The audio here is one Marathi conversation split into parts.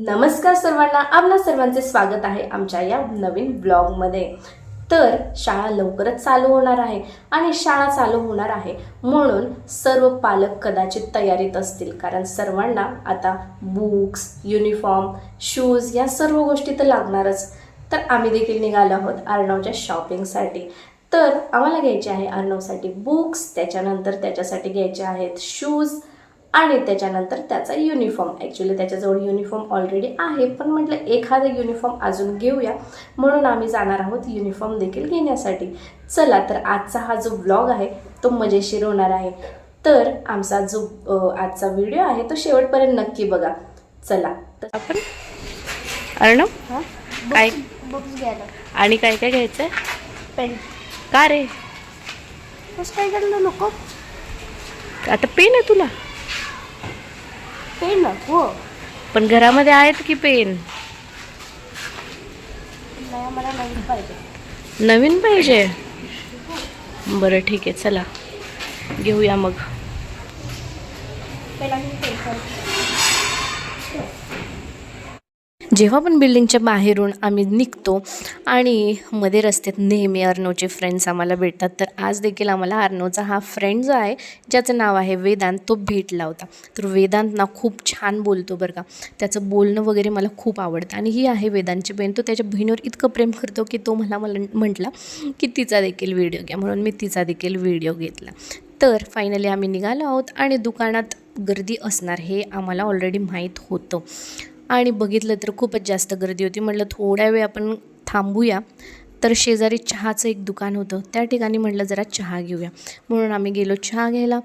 नमस्कार सर्वांना, आपल्या सर्वांचे स्वागत आहे आमच्या या नवीन ब्लॉगमध्ये। तर शाळा लवकरच चालू होणार आहे आणि शाळा चालू होणार आहे म्हणून सर्व पालक कदाचित तयारीत असतील, कारण सर्वांना आता बुक्स, युनिफॉर्म, शूज या सर्व गोष्टी तर लागणारच। तर आम्ही देखील निघालो आहोत अर्णवच्या शॉपिंगसाठी। तर आम्हाला घ्यायचे आहे अर्णवसाठी बुक्स, त्याच्यानंतर त्याच्यासाठी घ्यायचे आहेत शूज आणि त्याच्यानंतर त्याचा युनिफॉर्म। ॲक्च्युली त्याच्याजवळ युनिफॉर्म ऑलरेडी आहे, पण म्हटलं एखादा युनिफॉर्म अजून घेऊया म्हणून आम्ही जाणार आहोत युनिफॉर्म देखील घेण्यासाठी। चला तर आजचा हा जो ब्लॉग आहे तो मजेशीर होणार आहे। तर आमचा जो आजचा व्हिडिओ आहे तो शेवटपर्यंत नक्की बघा। चला तर आपण अर्णव काय बुक्स घ्यायला आणि काय काय घ्यायचं? पेन। का रे? कसं काय करायला नको? आता पेन आहे तुला? पेन ना हो, पण घरामध्ये आहेत की पेन? नाही मला नवीन पाहिजे। नवीन पाहिजे? बरं ठीक आहे, चला घेऊया मग। पेन आणि पेन्सिल। जेव्हा पण बिल्डिंगच्या बाहेरून आम्ही निघतो आणि मध्ये रस्त्यात नेहमी अर्णवचे फ्रेंड्स आम्हाला भेटतात, तर आज देखील आम्हाला अर्णवचा हा फ्रेंड जो आहे ज्याचं नाव आहे वेदांत, तो भेटला होता। तर वेदांत ना खूप छान बोलतो बरं का, त्याचं बोलणं वगैरे मला खूप आवडतं। आणि ही आहे वेदांतची बहीण, तो त्याच्या बहिणीवर इतकं प्रेम करतो की तो मला म्हटला की तिचा देखील व्हिडिओ घ्या, म्हणून मी तिचा देखील व्हिडिओ घेतला। तर फायनली आम्ही निघालो आहोत आणि दुकानात गर्दी असणार हे आम्हाला ऑलरेडी माहीत होतं आणि बघितलं तर खूपच जास्त गर्दी होती। म्हटलं थोड्या वेळ आपण थांबूया, तर शेजारी चहाचं एक दुकान होतं, त्या ठिकाणी म्हटलं जरा चहा घेऊया, म्हणून आम्ही गेलो चहा घ्यायला।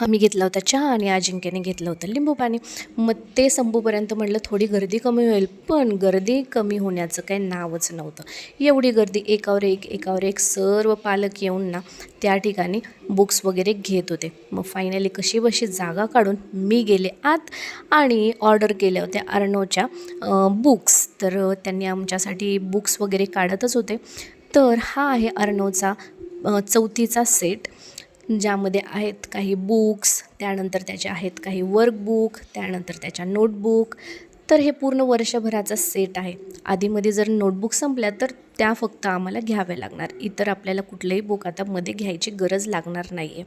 आम्ही घेतला होता चहा आणि अजिंक्यने घेतलं होतं लिंबू पाणी। मग ते संपूपर्यंत म्हटलं थोडी गर्दी कमी होईल, पण गर्दी कमी होण्याचं काही नावच नव्हतं। एवढी गर्दी, एकावर एक सर्व पालक येऊन ना त्या ठिकाणी बुक्स वगैरे घेत होते। मग फायनली कशी बशी जागा काढून मी गेले आत आणि ऑर्डर केल्या होत्या अर्णवच्या बुक्स। तर त्यांनी आमच्यासाठी बुक्स वगैरे काढतच होते। तर हा आहे अर्णवचा चौथीचा सेट, ज्यामध्ये आहेत काही बुक्स, त्यानंतर त्याचे आहेत काही वर्कबुक, त्यानंतर त्याच्या नोटबुक। तर हे पूर्ण वर्षभराचा सेट आहे। आधीमध्ये जर नोटबुक संपल्या तर त्या फक्त आम्हाला घ्याव्या लागणार, इतर आपल्याला कुठलेही बुक आता मध्ये घ्यायची गरज लागणार नाही आहे।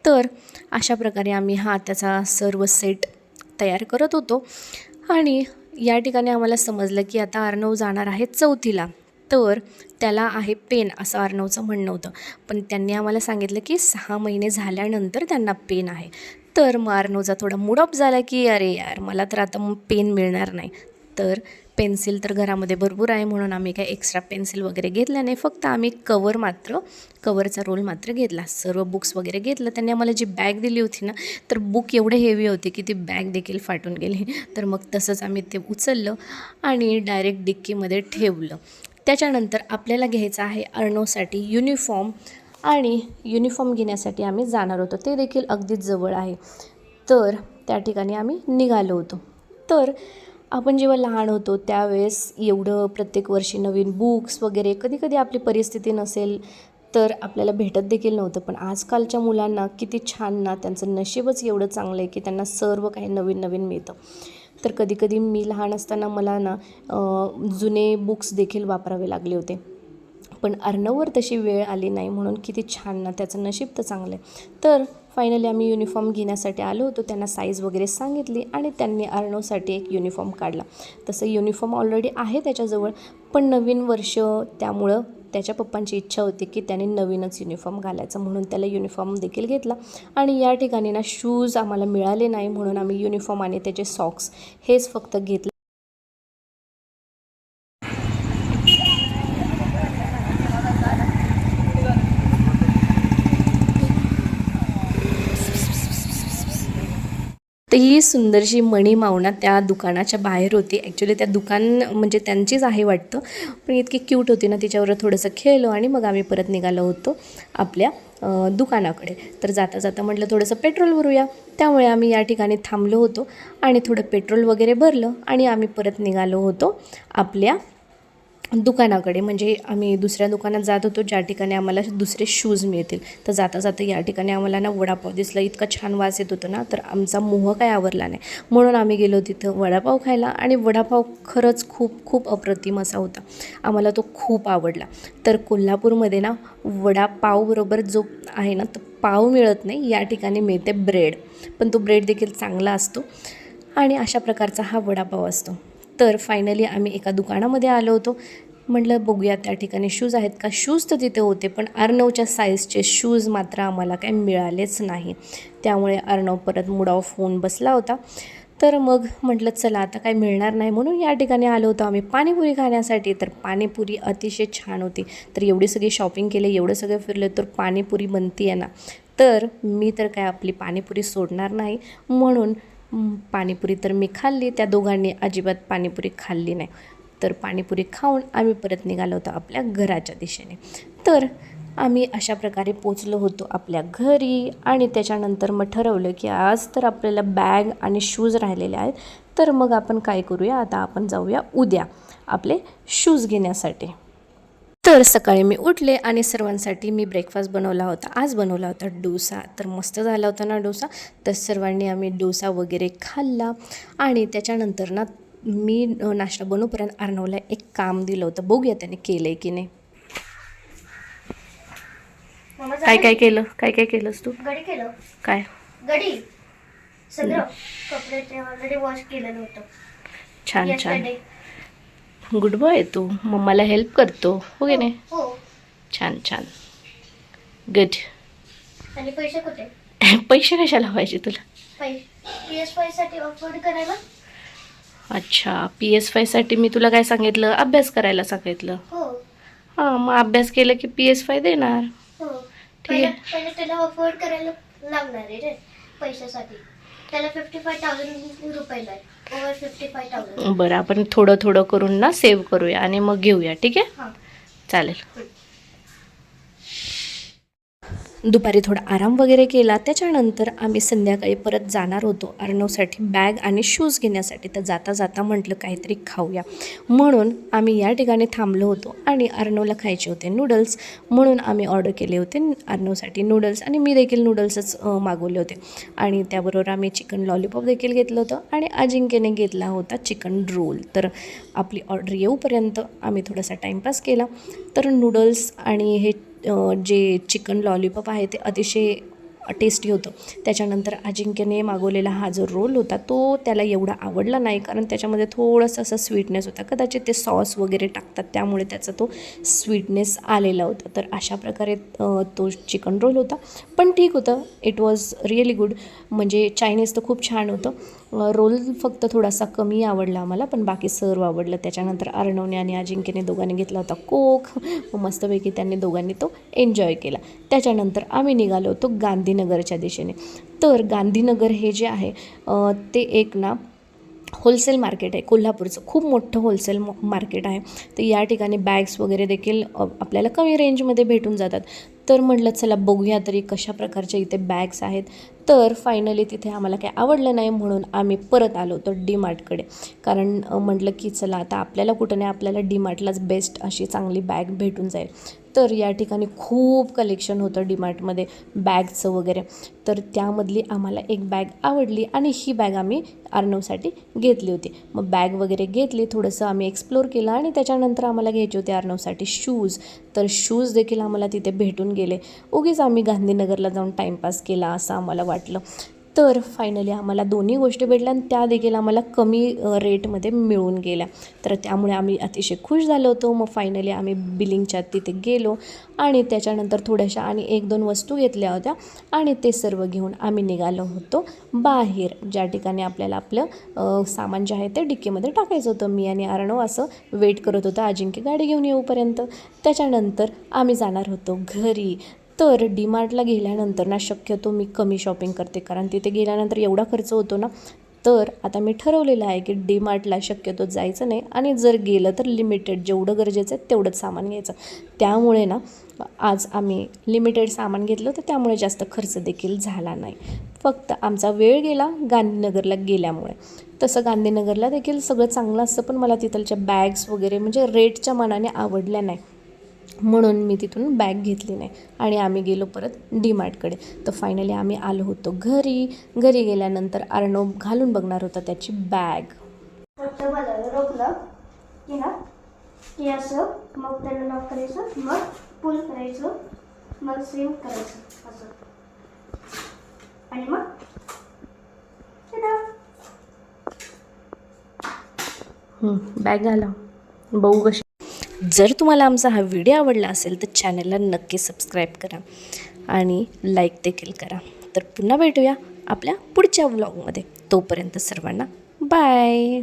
तर अशा प्रकारे आम्ही हा त्याचा सर्व सेट तयार करत होतो आणि या ठिकाणी आम्हाला समजलं की आता अर्णव जाणार आहे चौथीला, तर त्याला आहे पेन असं अर्णवचं म्हणणं होतं। पण त्यांनी आम्हाला सांगितलं की 6 महिने झाल्यानंतर त्यांना पेन आहे। तर मग अर्णवचा थोडा मूड ऑफ झाला की अरे यार, मला तर आता पेन मिळणार नाही। तर पेन्सिल तर घरामध्ये भरपूर आहे, म्हणून आम्ही काही एक्स्ट्रा पेन्सिल वगैरे घेतल्या नाही, फक्त आम्ही कवरचा रोल मात्र घेतला। सर्व बुक्स वगैरे घेतलं। त्यांनी आम्हाला जी बॅग दिली होती ना, तर बुक एवढे हेवी होते की ती बॅग देखील फाटून गेली। तर मग तसंच आम्ही ते उचललं आणि डायरेक्ट डिक्कीमध्ये ठेवलं। त्याच्यानंतर आपल्याला घ्यायचं आहे अर्णवसाठी युनिफॉर्म, आणि युनिफॉर्म घेण्यासाठी आम्ही जाणार होतो, ते देखील अगदीच जवळ आहे। तर त्या ठिकाणी आम्ही निघालो होतो। तर आपण जेव्हा लहान होतो त्यावेळेस एवढं प्रत्येक वर्षी नवीन बुक्स वगैरे कधी आपली परिस्थिती नसेल तर आपल्याला भेटत देखील नव्हतं, पण आजकालच्या मुलांना किती छान ना, त्यांचं नशीबच एवढं चांगलं आहे की त्यांना सर्व काही नवीन मिळतं। तर कधी मी लहान असताना मला ना जुने बुक्स देखील वापरावे लागले होते, पण अर्णववर तशी वेळ आली नाही, म्हणून किती छान ना, त्याचं नशीब तर चांगलं आहे। तर फायनली आम्ही युनिफॉर्म घेण्यासाठी आलो होतो, त्यांना साईज वगैरे सांगितली आणि त्यांनी अर्णवसाठी एक युनिफॉर्म काढला। तसं युनिफॉर्म ऑलरेडी आहे त्याच्याजवळ, पण नवीन वर्ष त्यामुळं त्याच्या पप्पांची इच्छा होती की त्याने नवीनच युनिफॉर्म घालायचं, म्हणून त्याला युनिफॉर्म देखील घेतला। आणि या ठिकाणी ना शूज आम्हाला मिळाले नाही, म्हणून आम्ही युनिफॉर्म आणि त्याचे सॉक्स हेच फक्त घेतले। तर ही सुंदरशी मणी मावना त्या दुकानाच्या बाहेर होती। ॲक्च्युली त्या दुकान म्हणजे त्यांचीच आहे वाटतं, पण इतकी क्यूट होती ना, तिच्यावर थोडंसं खेळलो आणि मग आम्ही परत निघालो होतो आपल्या दुकानाकडे। तर जाता म्हटलं थोडंसं पेट्रोल भरूया, त्यामुळे आम्ही या ठिकाणी थांबलो होतो आणि थोडं पेट्रोल वगैरे भरलं आणि आम्ही परत निघालो होतो आपल्या दुकानाकडे, म्हणजे आम्ही दुसऱ्या दुकानात जात होतो ज्या ठिकाणी आम्हाला दुसरे शूज मिळतील. तर जाता जाता या ठिकाणी आम्हाला ना वडापाव दिसला. इतका छान वास येत होता ना, तर आमचा मोह काय आवरला नाही, म्हणून आम्ही गेलो तिथं वडापाव खायला. आणि वडापाव खरंच खूप खूप अप्रतिम असा होता. आम्हाला तो खूप आवडला. तर कोल्हापूरमध्ये ना वडापावबरोबर जो आहे ना, तो पाव मिळत नाही, या ठिकाणी मिळते ब्रेड, पण तो ब्रेड देखील चांगला असतो आणि अशा प्रकारचा हा वडापाव असतो. तर फायनली आम्ही एका दुकानामध्ये आलो होतो. म्हटलं बघूया त्या ठिकाणी शूज आहेत का. शूज तर तिथे होते, पण अर्णवच्या साईजचे शूज मात्र आम्हाला काही मिळालेच नाही. त्यामुळे अर्णव परत मूड ऑफ होऊन बसला होता. तर मग म्हटलं चला आता काय मिळणार नाही, म्हणून या ठिकाणी आलो होतो आम्ही पाणीपुरी खाण्यासाठी. तर पाणीपुरी अतिशय छान होती. तर एवढी सगळी शॉपिंग केली, एवढं सगळं फिरलं, तर पाणीपुरी बनती आहे ना. तर मी तर काय आपली पाणीपुरी सोडणार नाही, म्हणून पाणीपुरी तर मी खाल्ली. त्या दोघांनी अजिबात पाणीपुरी खाल्ली नाही. तर पाणीपुरी खाऊन आम्ही परत निघालो होतो आपल्या घराच्या दिशेने. तर आम्ही अशा प्रकारे पोचलो होतो आपल्या घरी. आणि त्याच्यानंतर मग ठरवलं की आज तर आपल्याला बॅग आणि शूज राहिलेले आहेत, तर मग आपण काय करूया, आता आपण जाऊया उद्या आपले शूज घेण्यासाठी. तर सकाळी मी उठले आणि सर्वांसाठी मी ब्रेकफास्ट बनवला होता. आज बनवला होता डोसा. तर मस्त झाला होता ना डोसा. तर सर्वांनी आम्ही डोसा वगैरे खाल्ला. आणि त्याच्यानंतर ना मी नाश्ता बनवूपर्यंत अर्णवला एक काम दिलं होतं, बघूया त्याने केलं आहे की नाही. मम्मा काय काय केलं, काय काय केलंस तू. गडी केलं. काय गडी सगळं कपडे ते ऑलरेडी वॉश केलेलं होतं. छान छान, Yesterday. गुड बॉय आहे तू, मम्माला हेल्प करतो हो की नाही. हो. छान छान, गुड. आणि पैसे कुठे. पैसे कशाला पाहिजे तुला. PS5 साठी अफोर्ड करायला. अच्छा, PS5साठी मी तुला काय सांगितलं, अभ्यास करायला सांगितलं. हो हां, मग अभ्यास केलं की PS5 देणार. हो. ठीक आहे. पहिले त्याला अफोर्ड करायला लागणार आहे रे पैशासाठी. त्याला 55,000 रुपयाला आहे. ओव्हर 55,000. बरं, आपण थोडं थोडं करून ना सेव्ह करूया आणि मग घेऊया, ठीक आहे. हां. चालेल. दुपारी थोडा आराम वगैरे केला. त्याच्यानंतर आम्ही संध्याकाळी परत जाणार होतो अर्णवसाठी बॅग आणि शूज घेण्यासाठी. तर जाता जाता म्हटलं काहीतरी खाऊया, म्हणून आम्ही या ठिकाणी थांबलो होतो. आणि अर्णवला खायचे होते नूडल्स, म्हणून आम्ही ऑर्डर केले होते अर्णवसाठी नूडल्स. आणि मी देखील नूडल्सच मागवले होते. आणि त्याबरोबर आम्ही चिकन लॉलीपॉप देखील घेतलं होतं. आणि अजिंक्यने घेतला होता चिकन रोल. तर आपली ऑर्डर येऊपर्यंत आम्ही थोडासा टाईमपास केला. तर नूडल्स आणि हे जे चिकन लॉलीपॉप आहे ते अतिशय टेस्टी होतं. त्याच्यानंतर अजिंक्यने मागवलेला हा जो रोल होता तो त्याला एवढा आवडला नाही, कारण त्याच्यामध्ये थोडंसं असं स्वीटनेस होता. कदाचित ते सॉस वगैरे टाकतात त्यामुळे त्याचा तो स्वीटनेस आलेला होता. तर अशा प्रकारे तो चिकन रोल होता, पण ठीक होतं. It was really good. म्हणजे चायनीज तर खूप छान होतं. रोल फक्त थोडासा कमी आवडला आम्हाला, पण बाकी सर्व आवडलं. त्याच्यानंतर अर्णवने आणि अजिंक्यने दोघांनी घेतला होता कोक. मस्तपैकी त्यांनी दोघांनी तो एन्जॉय केला. त्याच्यानंतर आम्ही निघालो होतो गांधीनगरच्या दिशेने. तर गांधीनगर हे जे आहे ते एक ना होलसेल मार्केट आहे कोल्हापूरचं, खूप मोठं होलसेल मार्केट आहे. तर या ठिकाणी बॅग्स वगैरे देखील आपल्याला कमी रेंजमध्ये भेटून जातात. तर म्हटलं चला बघूया तरी कशा प्रकारच्या इथे बॅग्स आहेत. तर फायनली तिथे आम्हाला काही आवडलं नाही, म्हणून आम्ही परत आलो होतो डीमार्टकडे. कारण म्हटलं की चला आता आपल्याला कुठं नाही, आपल्याला डीमार्टलाच बेस्ट अशी चांगली बॅग भेटून जाईल. तर या ठिकाणी खूप कलेक्शन होतं डीमार्टमध्ये बॅगचं वगैरे. तर त्यामधली आम्हाला एक बॅग आवडली आणि ही बॅग आम्ही अर्णवसाठी घेतली होती. मग बॅग वगैरे घेतली, थोडंसं आम्ही एक्सप्लोर केलं. आणि त्याच्यानंतर आम्हाला घ्यायचे होते अर्णवसाठी शूज. तर शूज देखील आम्हाला तिथे भेटून गेले. उगीच आम्ही गांधीनगरला जाऊन टाईमपास केला असं आम्हाला वाटलं. तर फायनली आम्हाला दोन्ही गोष्टी भेटल्या आणि त्या देखील आम्हाला कमी रेटमध्ये मिळून गेल्या. तर त्यामुळे आम्ही अतिशय खुश झालो होतो. मग फायनली आम्ही बिलिंगच्या तिथे गेलो आणि त्याच्यानंतर थोड्याशा आणि 1-2 वस्तू घेतल्या होत्या आणि ते सर्व घेऊन आम्ही निघालो होतो बाहेर, ज्या ठिकाणी आपल्याला आपलं सामान जे आहे ते डिक्कीमध्ये टाकायचं होतं. मी आणि अर्णव असं वेट करत होतं अजिंक्य गाडी घेऊन येऊपर्यंत. त्याच्यानंतर आम्ही जाणार होतो घरी. तर डीमार्टला गेल्यानंतर ना शक्यतो मी कमी शॉपिंग करते, कारण तिथे गेल्यानंतर एवढा खर्च होतो ना, तर आता मी ठरवलेलं आहे की डी मार्टला शक्यतो जायचं नाही आणि जर गेलं तर लिमिटेड जेवढं गरजेचं आहे तेवढंच सामान घ्यायचं. त्यामुळे ना आज आम्ही लिमिटेड सामान घेतलं, तर त्यामुळे जास्त खर्च देखील झाला नाही. फक्त आमचा वेळ गेला गांधीनगरला गेल्यामुळे. तसं गांधीनगरला देखील सगळं चांगलं असतं, पण मला तिथलच्या बॅग्स वगैरे म्हणजे रेटच्या मानाने आवडल्या नाही, म्हणून मी तिथून बॅग घेतली नाही आणि आम्ही गेलो परत डी मार्टकडे. तर फायनली आम्ही आलो होतो घरी. घरी गेल्यानंतर अर्णव घालून बघणार होता त्याची बॅग. फक्त मला रोखलं की ना की असं, मग त्याला लॉक करायचं, मग पुल करायचं, मग सेम करायचं असं, आणि मग बॅग घाला, बघू कशी. जर तुम्हाला आमचा हा व्हिडिओ आवडला असेल तर चॅनलला नक्की सबस्क्राईब करा आणि लाईक देखील करा. तर पुन्हा भेटूया आपल्या पुढच्या व्लॉगमध्ये. तोपर्यंत सर्वांना बाय.